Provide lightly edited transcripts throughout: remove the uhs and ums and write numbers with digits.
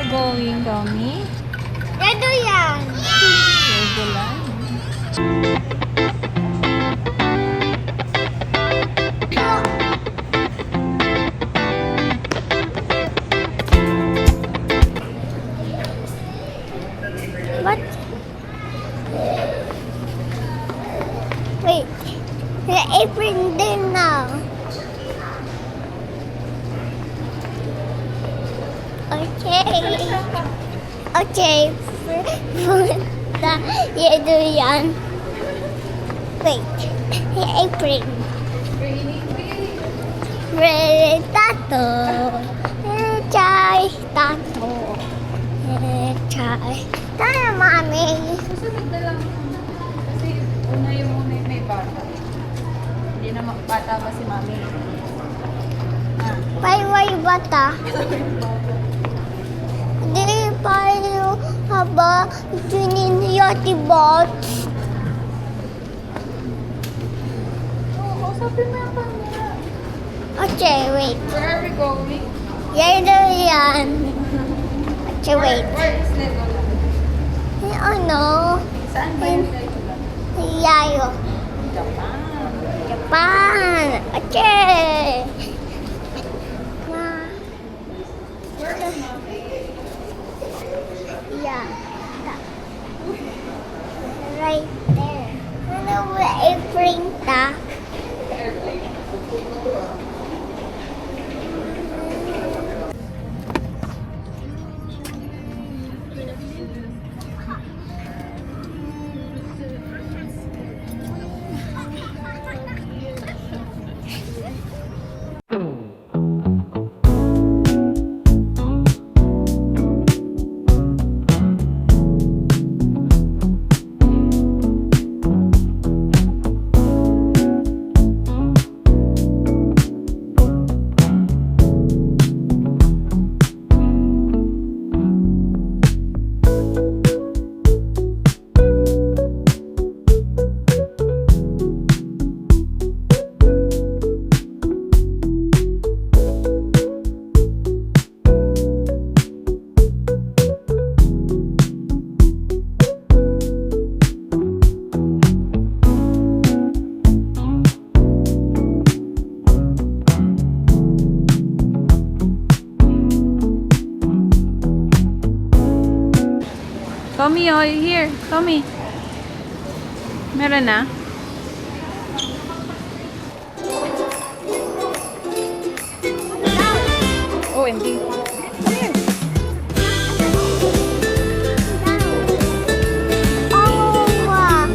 going, Tommy? Ito yan. Ito lang. What? Wait. The apron there now. Okay. Okay. Punta. Ito yan. Wait. The apron. Red tato. Chai tato. Chai. Tayo, mami. Susunod na lang. Kasi una yung may bata. Hindi na bata pa si mami. Payway bata. Di payo haba tunin yati bot. Oo, sabi mo yung kanya. Okay, wait. Where are we going? Yan yan. Okay, wait. Where is Legoland? Ano? Saan ba yung Legoland? Yayo. Japan. Japan. Okay. Where is mami? Yeah. Right there. Ano ba apron ta? Airplane. Tommy, oh, here. Tommy. Meron na? OMG. Come here. Oh, wow.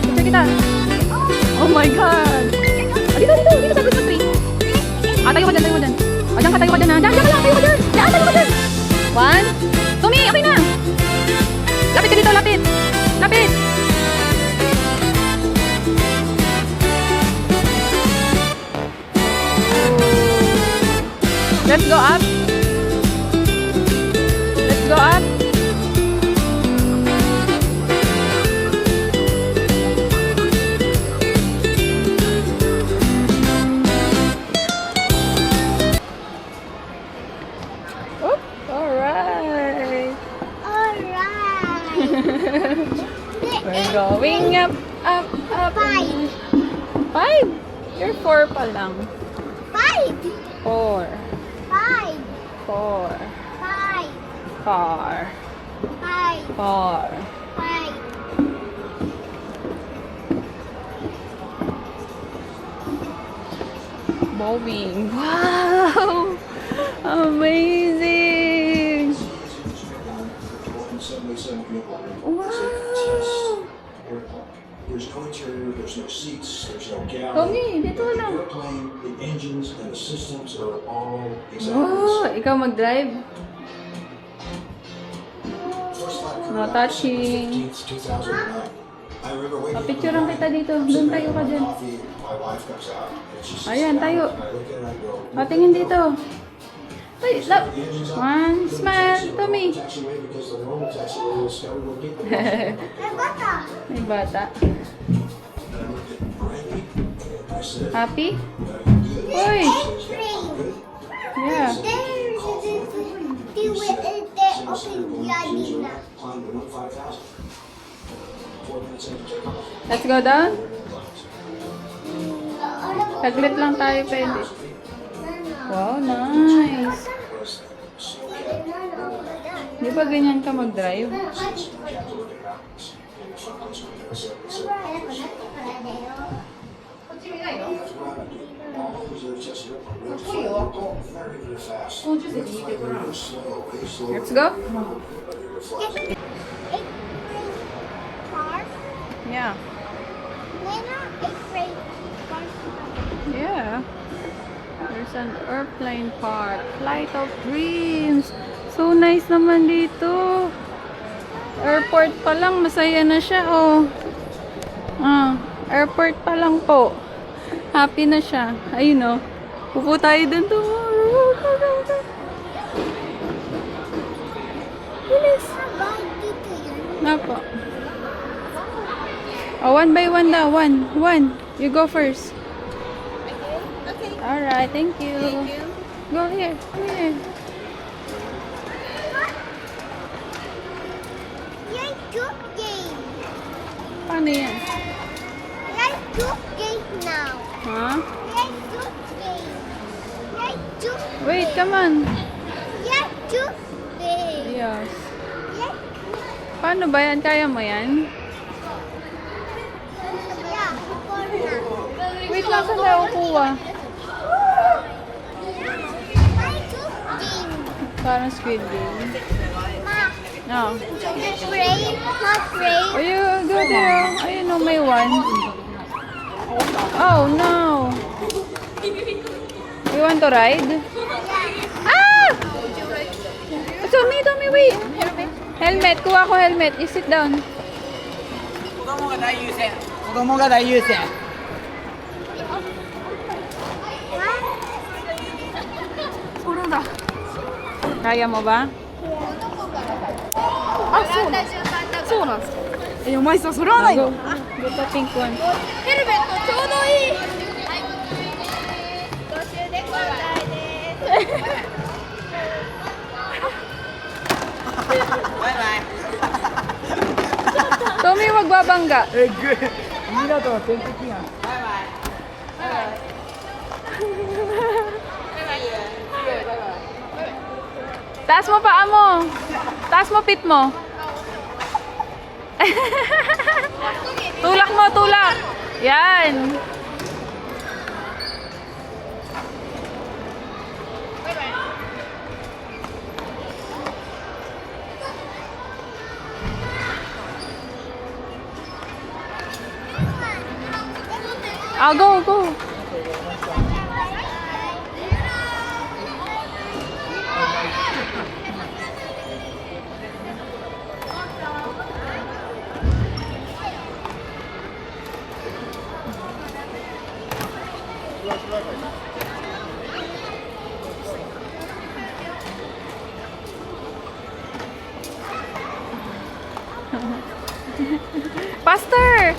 Picture kita. Oh my God. Ah, dito sa Christmas tree. Ah, tayo ka dyan, tayo ka dyan. Ah, dyan ka, tayo ka dyan, ha. Dyan ka lang, tayo ka dyan. Dyan, tayo ka dyan. One. Tommy, okay na. Lapit ka dito, lapit. Lapit. Let's go up. Let's go up. Oop, alright. Alright. We're going up, up, up. Five. 5? You're 4 pa lang. 5. 4. 5. 4. 5. 4. 5. 4. 5. Bowling. Wow! Amazing! Wow! There's no interior, there's no seats, there's no galley. Tommy, dito The lang. airplane, the engines, and the systems are all exactly Wow! the same. Ikaw mag-drive? First flight No crew touching. October 15th, 2009. I remember waking up in the Picturean kita morning, dito. I'm Doon sitting tayo there ka with dyan. my coffee, my wife comes out, and she sits Ayan, down, tayo. and I look at her and I go, Patingin dito. Wait, look. One, smile, Tommy. Taxiway because the normal taxiway is everyone get there. May bata. May bata. And I looked at Brandy and I said, Happy? Uy! Train. Yeah. climb to 5,000. 4 minutes into takeoff. Let's go down. Saglit lang tayo pwede. Wow, nice. Di ba ganyan ka mag-drive? Let's go. Yeah. Yeah. There's an airplane park. Flight of Dreams. So nice naman dito. Airport pa lang, masaya na siya, oh. Airport pa lang po. Happy na siya. Ayun, oh. Pupo tayo dun tomorrow. Bilis. Napa. Oh, one by one daw. One. You go first. Alright, thank you. Go here. Come here. Paano yan? Huh? Wait, come on. Yes. Paano ba yan? Kaya mo yan? Wait lang, saan tayo kuha? Parang Squid Game. No. Oh, you go there. Ayun, no, may one. Oh, no. You want to ride? Ah! Tommy, wait. Helmet. Kuha ko helmet. You sit down. 子供が大優先。子供が大優先。 Kaya mo ba? そうなんですか。お前さんそれはない Go. の。 Go to pink one. ヘルメットちょうどいい。ご終電交代です。バイバイ。 Tommy, wag babangga. えぐい。港の天敵やん。バイバイ。 Taas mo paa mo. Taas mo pit mo. Tulak mo, tulak. Yan. Go. Faster!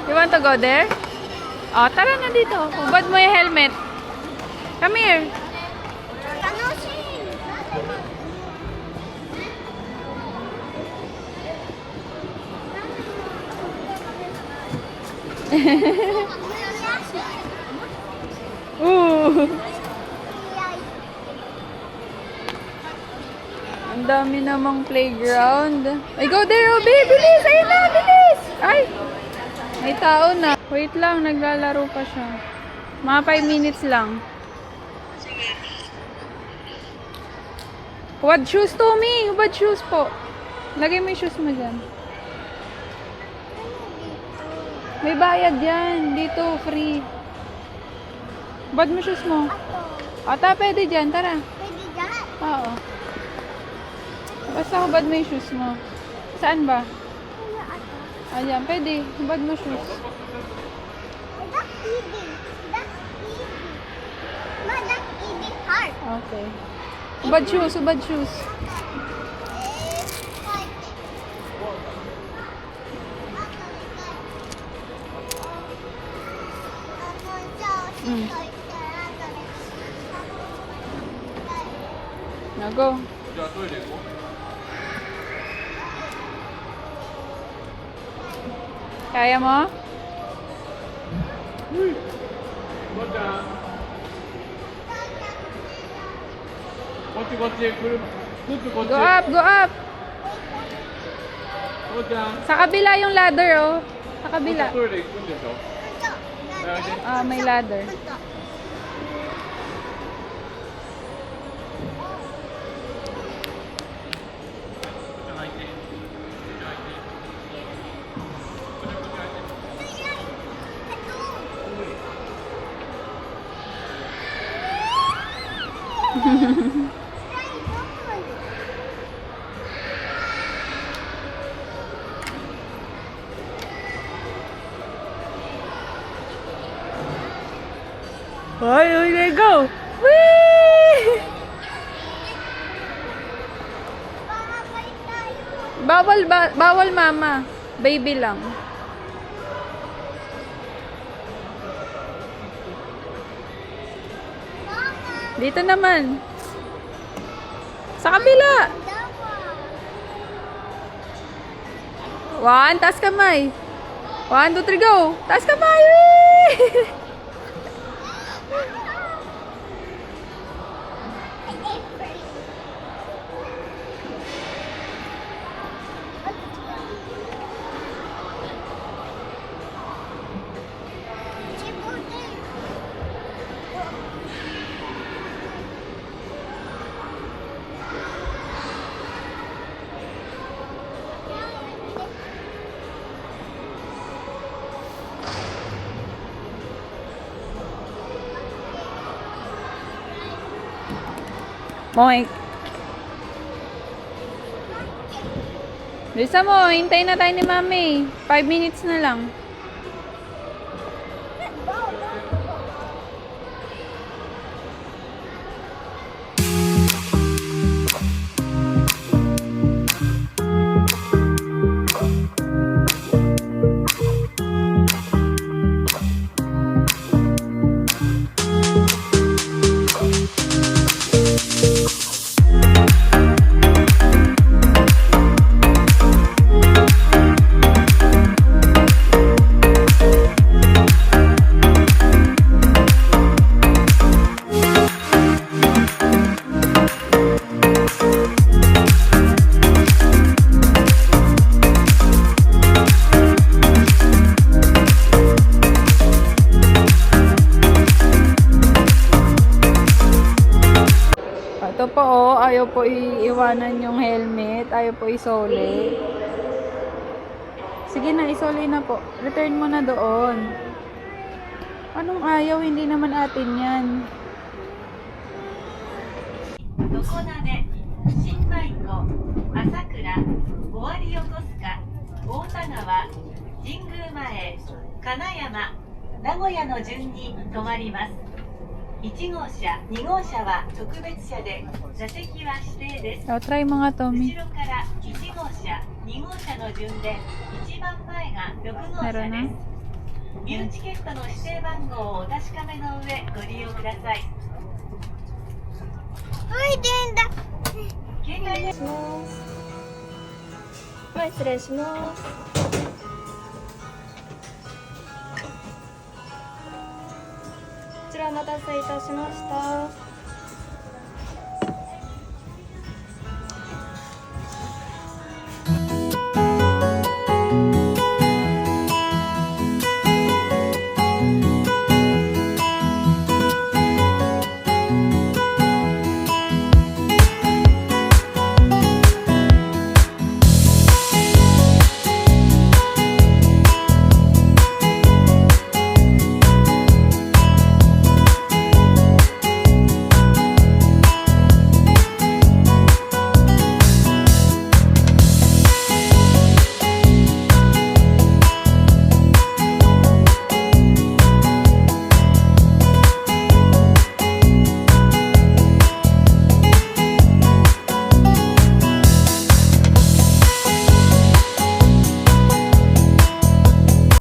You want to go there? Oh, tara na dito. Hubad mo yung helmet. Come here. 楽しい。Ooh. Ang dami namang playground. Ay, go there, Obi! Bilis! Ayun na! Bilis! Ay! May tao na. Wait lang, naglalaro pa siya. Mga 5 minutes lang. What shoes, Tommy? What shoes po? Lagay mo yung shoes mo dyan. May bayad yan. Dito, free. Bad mo shoes mo. Ata, pwede dyan. Tara. Pwede dyan. Oo. Basta hubad mo yung shoes mo. Saan ba? Ayan, pwede. Hubad mo shoes. Pwede? easy. That's easy. Ma, that's easy hard. Okay. Subad shoes, subad shoes. Now go. じゃあトイレ行こう。 Kaya mo? こっちゃん。こっちこっち、車。ずっとこっち。 Go up, go up. こっちゃん。 Sa kabila yung ladder, oh. Sa こっち kabila. トイレ行くんでしょ。Ah, may ladder. Hoy, there you go. Whee! Bawal mama. Baby lang. Dito naman. Sa kabila. 1, taas kamay. 1, 2, 3, go. Taas kamay. Whee! Moink. Bisa mo, hintayin na tayo ni Mami. 5 minutes na lang. Ito po oh, ayaw po iiwanan yung helmet, ayaw po isole. Sige na, isole na po. Return mo na doon. Anong ayaw? Hindi naman atin yan. 常滑、新米湖、朝倉、尾張横須賀、大田川、神宮前、金山、名古屋の順に停まります。1号車、2号車は特別車で座席は指定です。 Oh, try mo nga, 後 Tommy. ろから1号車、2号車の順で一番前が6号車 Meron で na? す。ミューチケットの指定番号をお確かめの上ご利用ください。携帯ではい、失礼します。こちらお待たせいたしました。